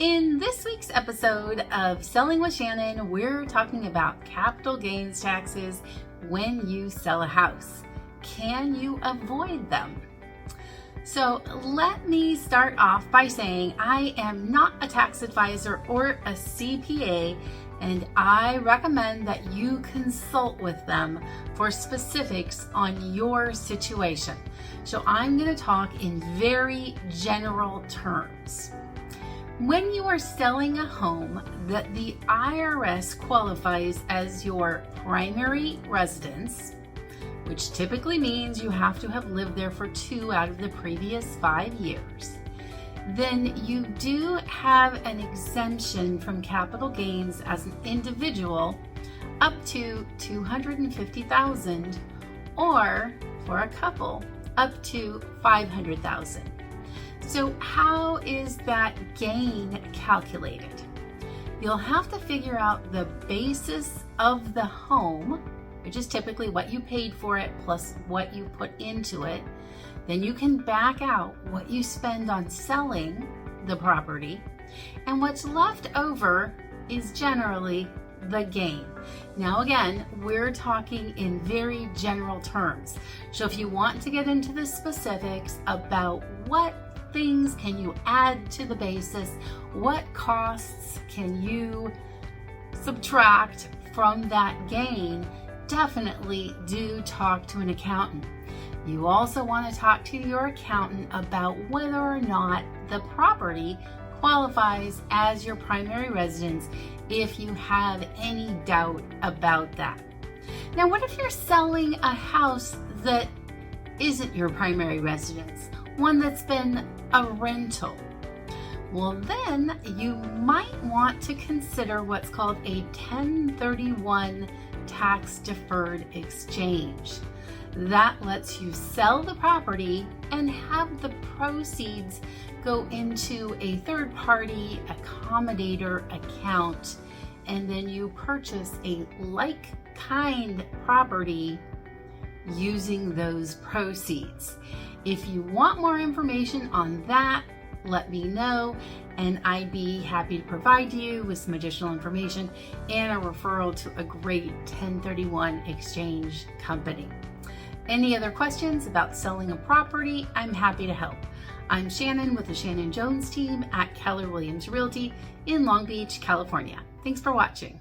In this week's episode of Selling with Shannon, we're talking about capital gains taxes when you sell a house. Can you avoid them? So let me start off by saying I am not a tax advisor or a CPA, and I recommend that you consult with them for specifics on your situation. So I'm going to talk in very general terms. When you are selling a home that the IRS qualifies as your primary residence, which typically means you have to have lived there for 2 out of the previous 5 years, then you do have an exemption from capital gains as an individual up to $250,000, or for a couple up to $500,000. So how is that gain calculated? You'll have to figure out the basis of the home, which is typically what you paid for it plus what you put into it. Then you can back out what you spend on selling the property, and what's left over is generally the gain. Now again, we're talking in very general terms. So if you want to get into the specifics about what things can you add to the basis, what costs can you subtract from that gain, definitely do talk to an accountant. You also want to talk to your accountant about whether or not the property qualifies as your primary residence if you have any doubt about that. Now, what if you're selling a house that isn't your primary residence, one that's been a rental? Well, then you might want to consider what's called a 1031 Tax Deferred Exchange. That lets you sell the property and have the proceeds go into a third-party accommodator account, and then you purchase a like-kind property using those proceeds. If you want more information on that, let me know, and I'd be happy to provide you with some additional information and a referral to a great 1031 exchange company. Any other questions about selling a property, I'm happy to help. I'm Shannon with the Shannon Jones Team at Keller Williams Realty in Long Beach, California. Thanks for watching.